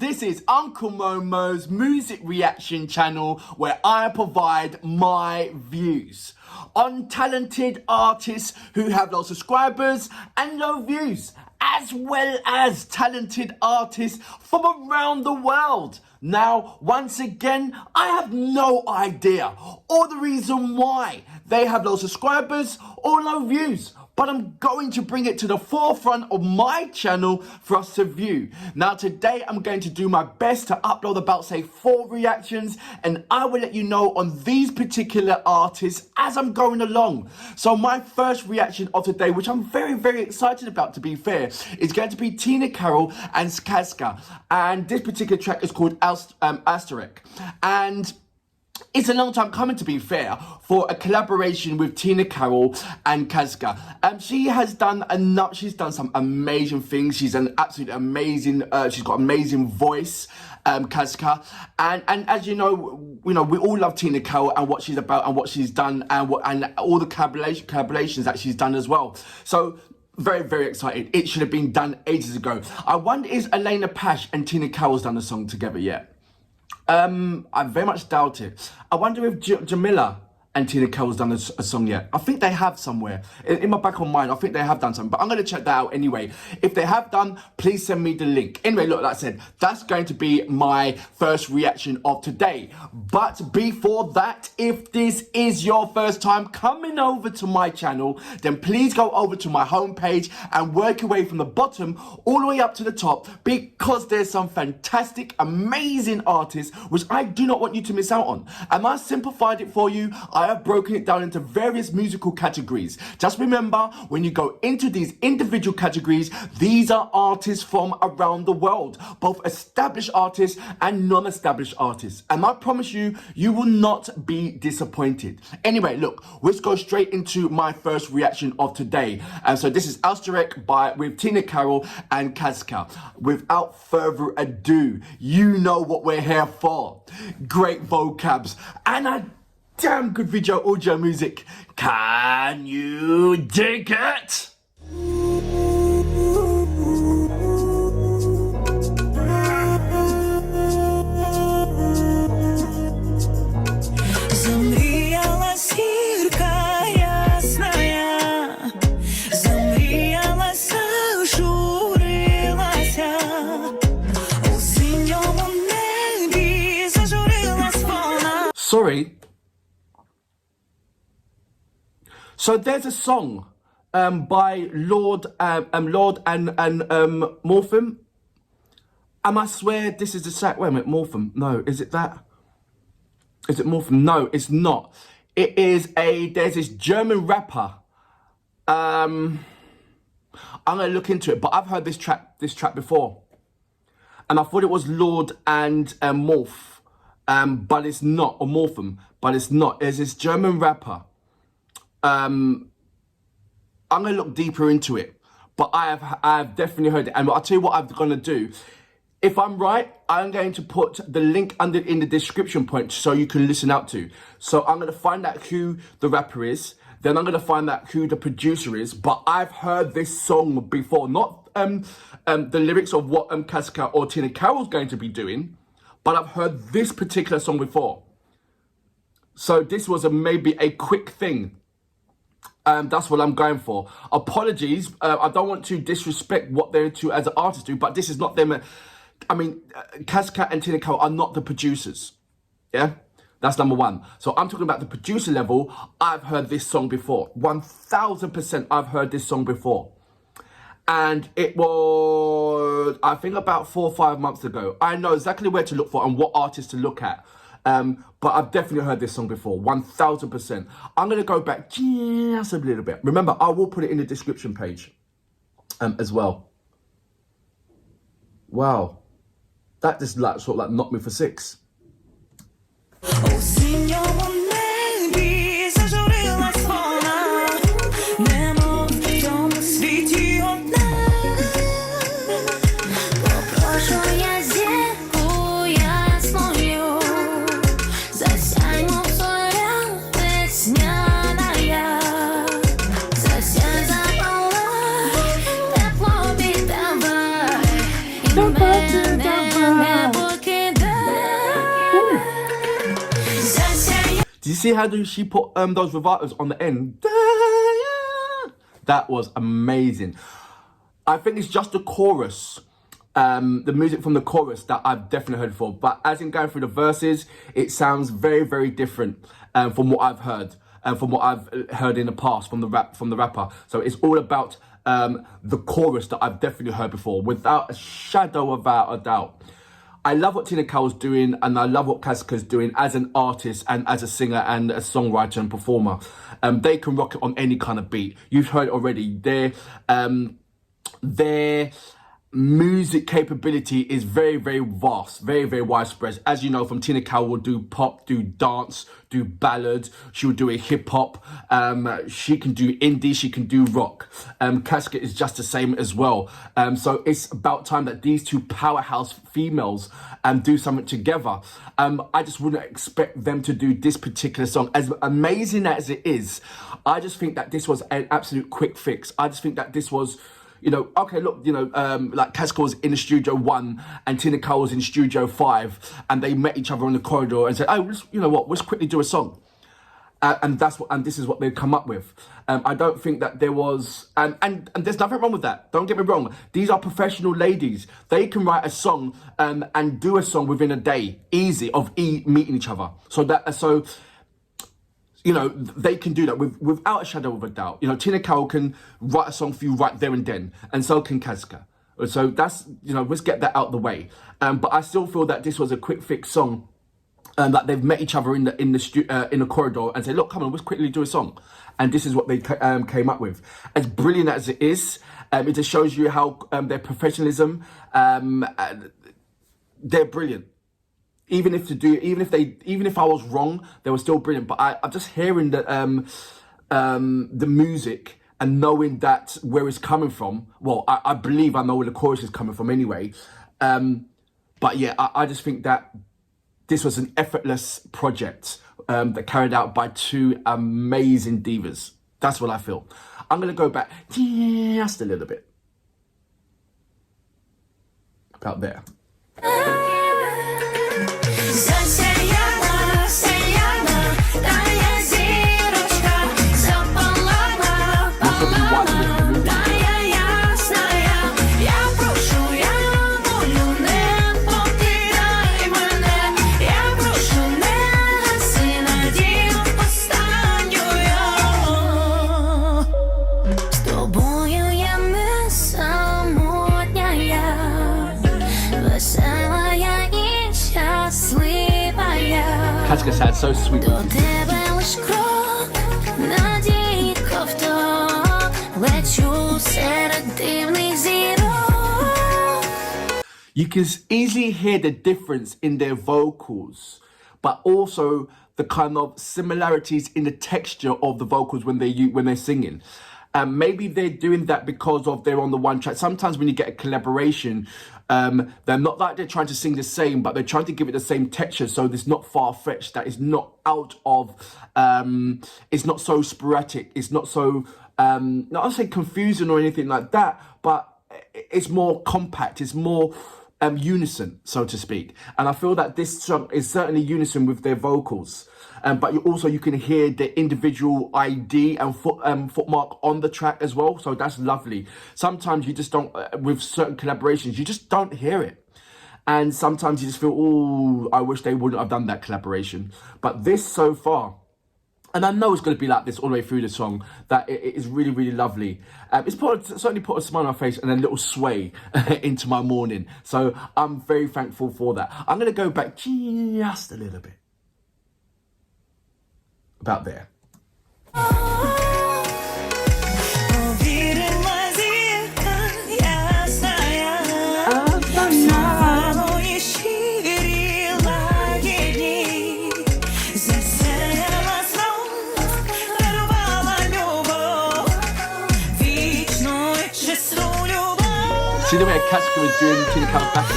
this is Uncle Momo's music reaction channel where I provide my views on talented artists who have low subscribers and low views, as well as talented artists from around the world. Now, once again, I have no idea or the reason why they have low subscribers or low views, but I'm going to bring it to the forefront of my channel for us to view. Now today I'm going to do my best to upload about say 4 reactions, and I will let you know on these particular artists as I'm going along. So my first reaction of today, which I'm very excited about to be fair, is going to be Tina Karolь and KAZKA, and this particular track is called Asterisk. And it's a long time coming, to be fair, for a collaboration with Tina Karolь and KAZKA. She has done enough. She's done some amazing things. She's an absolutely amazing. She's got amazing voice, KAZKA. And as you know, we all love Tina Karolь and what she's about and what she's done and all the collaborations that she's done as well. So very excited. It should have been done ages ago. I wonder, is Elena Pash and Tina Karol's done a song together yet? I very much doubt it. I wonder if Jamila and Tina Karol's done a song yet. I think they have somewhere. In my back of mind, I think they have done something. But I'm going to check that out anyway. If they have done, please send me the link. Anyway, look, like I said, that's going to be my first reaction of today. But before that, if this is your first time coming over to my channel, then please go over to my homepage and work your way from the bottom all the way up to the top, because there's some fantastic, amazing artists which I do not want you to miss out on. And I simplified it for you. I have broken it down into various musical categories. Just remember, when you go into these individual categories, these are artists from around the world, both established artists and non-established artists. And I promise you, you will not be disappointed. Anyway, look, let's go straight into my first reaction of today. And so this is Asterisk with Tina Karolь and KAZKA. Without further ado, you know what we're here for. Great vocabs and a damn good video audio music. Can you dig it? Замріяла зірка ясная, замріялася, журилася, у синьому небі зажурилась вона. Sorry. So there's a song by Lord and Morphim. And I swear this is the track. Wait a minute, Morphim. No, is it that? Is it Morphim? No, it's not. It is there's this German rapper. I'm gonna look into it, but I've heard this track before. And I thought it was Lord and Morph. But it's not, or Morphim, but it's not. There's this German rapper. I'm gonna look deeper into it, but I've definitely heard it. And I'll tell you what I'm gonna do. If I'm right, I'm going to put the link in the description point so you can listen out to. So I'm gonna find out who the rapper is, then I'm gonna find out who the producer is. But I've heard this song before, not the lyrics of what KAZKA or Tina Karol's going to be doing, but I've heard this particular song before. So this was maybe a quick thing. That's what I'm going for. Apologies, I don't want to disrespect what they're to as an artist do, but this is not them. I mean, KAZKA and Tina Karolь are not the producers. Yeah, that's number one. So I'm talking about the producer level. I've heard this song before. 1000% I've heard this song before. And it was, I think, about 4 or 5 months ago. I know exactly where to look for and what artists to look at. But I've definitely heard this song before, 1000%. I'm going to go back just a little bit. Remember, I will put it in the description page as well. Wow. That just sort of like knocked me for 6. Do you see how she put those vibratos on the end? That was amazing. I think it's just the chorus, the music from the chorus that I've definitely heard before. But as in going through the verses, it sounds very, very different from what I've heard, from what I've heard in the past from the rapper. So it's all about the chorus that I've definitely heard before, without a shadow of a doubt. I love what Tina Karol's doing, and I love what KAZKA's doing as an artist and as a singer and a songwriter and performer. They can rock it on any kind of beat. You've heard already. Their music capability is very, very vast, very, very widespread. As you know, from Tina Karol will do pop, do dance, do ballads. She'll do a hip hop. She can do indie. She can do rock. KAZKA is just the same as well. So it's about time that these two powerhouse females do something together. I just wouldn't expect them to do this particular song. As amazing as it is, I just think that this was an absolute quick fix. I just think that this was, you know, okay, look, you know, like KAZKA was in Studio 1 and Tina Karol was in Studio 5, and they met each other in the corridor and said, oh, you know what, let's quickly do a song. And this is what they've come up with. I don't think that there was, and there's nothing wrong with that. Don't get me wrong. These are professional ladies. They can write a song and do a song within a day, easy, of meeting each other. So you know, they can do that without a shadow of a doubt. You know, Tina Karol can write a song for you right there and then, and so can KAZKA. So that's, you know, let's get that out the way. But I still feel that this was a quick fix song, that they've met each other in the corridor and said, look, come on, let's quickly do a song. And this is what they came up with. As brilliant as it is, it just shows you how their professionalism, they're brilliant. Even if I was wrong, they were still brilliant. But I'm just hearing the music and knowing that where it's coming from. Well, I believe I know where the chorus is coming from anyway. But yeah, I just think that this was an effortless project that carried out by two amazing divas. That's what I feel. I'm gonna go back just a little bit. About there. KAZKA sounds so sweet. You can easily hear the difference in their vocals, but also the kind of similarities in the texture of the vocals when they're singing. Maybe they're doing that because of they're on the one track. Sometimes when you get a collaboration, they're not like they're trying to sing the same, but they're trying to give it the same texture, so it's not far-fetched, that is not out of, it's not so sporadic, it's not so, not to say confusing or anything like that, but it's more compact, it's more unison, so to speak. And I feel that this song is certainly unison with their vocals. But you can hear the individual ID and footmark on the track as well. So that's lovely. Sometimes you just don't, with certain collaborations, you just don't hear it. And sometimes you just feel, oh, I wish they wouldn't have done that collaboration. But this so far, and I know it's going to be like this all the way through the song, that it is really, really lovely. It's certainly put a smile on my face and a little sway into my morning. So I'm very thankful for that. I'm going to go back just a little bit. About there. See the way KAZKA was doing Tina Karol's backing?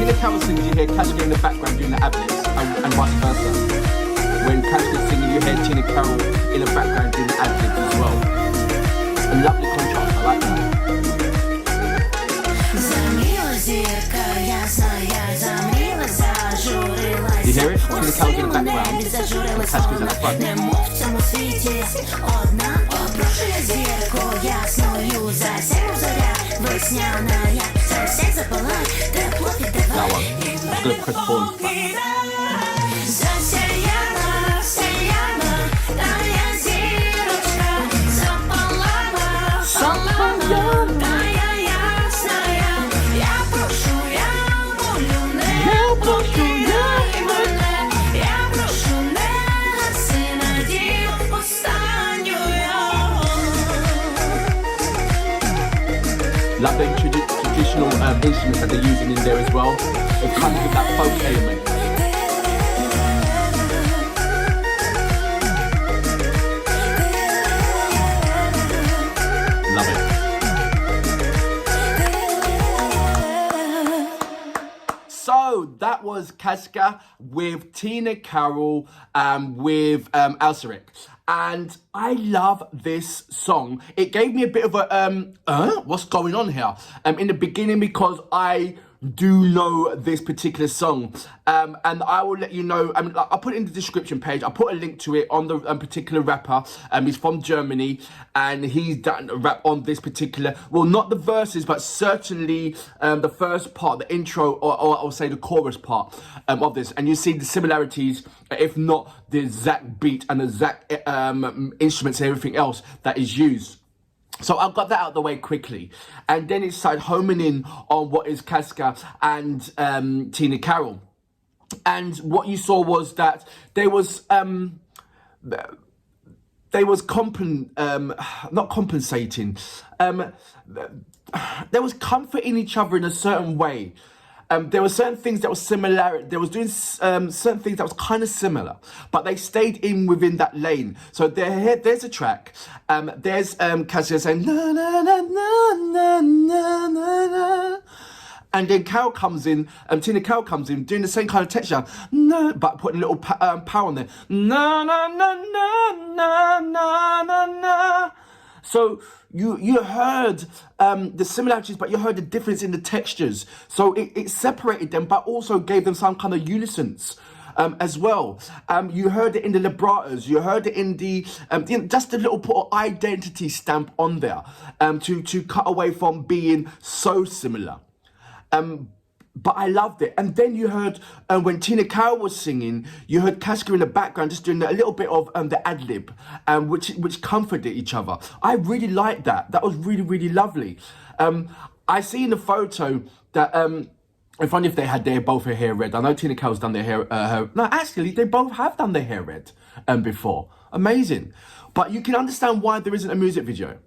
Tina Karol sings, you hear KAZKA in the background doing the ad-libs, and vice versa. When KAZKA's singing, you hear Tina Karol in the background doing the ad-libs as well. A lovely contrast, I like that. You hear it? Tina Karol's in the background, and KAZKA's in the front. That one. I'm going to press pause back. Love the traditional instruments that they're using in there as well. It comes with that folk element. Love it. So that was KAZKA with Tina Karol with Alsaric. And I love this song. It gave me a bit of a, what's going on here? In the beginning, because I do know this particular song. And I will let you know, I'll put it in the description page. I'll put a link to it on the particular rapper. He's from Germany, and he's done a rap on this particular, well, not the verses, but certainly the first part, the intro, or I'll say the chorus part of this. And you see the similarities, if not the exact beat and the exact instruments and everything else that is used. So I got that out of the way quickly. And then it started homing in on what is KAZKA and Tina Karol. And what you saw was that there was not compensating. There was comforting each other in a certain way. There were certain things that were similar. They was doing certain things that was kind of similar, but they stayed in within that lane. So there's a track. There's KAZKA saying na na na na na na na, and then Karol comes in. Tina Karol comes in doing the same kind of texture, no, but putting a little power on there. Na na na na na na na na. So you heard the similarities, but you heard the difference in the textures. So it separated them, but also gave them some kind of unisons as well. You heard it in the vibratos. You heard it in the just a little put of identity stamp on there to cut away from being so similar. But I loved it. And then you heard, when Tina Karol was singing, you heard KAZKA in the background just doing a little bit of the ad-lib, which comforted each other. I really liked that. That was really, really lovely. I see in the photo that, it's funny if they had both her hair red. I know Tina Karol's done their hair, no, actually, they both have done their hair red before. Amazing. But you can understand why there isn't a music video.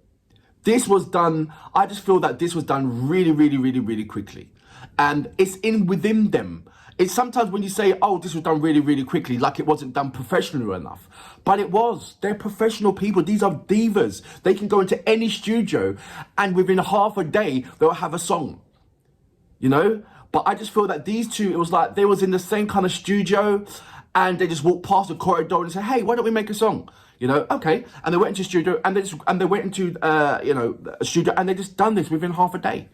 This was done, I just feel that this was done really, really, really, really quickly. And it's in within them. It's sometimes when you say, oh, this was done really, really quickly, like it wasn't done professionally enough. But it was. They're professional people. These are divas. They can go into any studio and within half a day, they'll have a song. You know? But I just feel that these two, it was like they was in the same kind of studio and they just walked past the corridor and said, hey, why don't we make a song? You know, okay. And they went into studio and they went into, a studio and they just done this within half a day.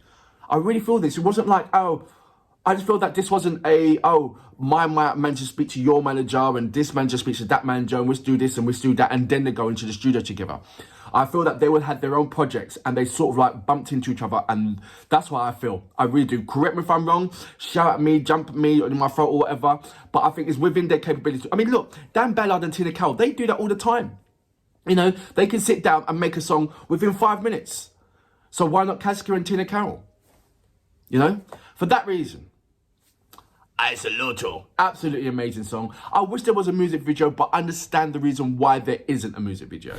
I really feel this. It wasn't like, oh, I just feel that this wasn't my manager speak to your manager and this manager speaks to that manager and let's do this and let's do that and then they go into the studio together. I feel that they would have their own projects and they sort of like bumped into each other, and that's what I feel. I really do. Correct me if I'm wrong, shout at me, jump at me in my throat or whatever, but I think it's within their capability. I mean, look, Dan Ballard and Tina Karol, they do that all the time. You know, they can sit down and make a song within 5 minutes. So why not KAZKA and Tina Karol? You know, for that reason, Isoloto. Absolutely amazing song. I wish there was a music video, but I understand the reason why there isn't a music video.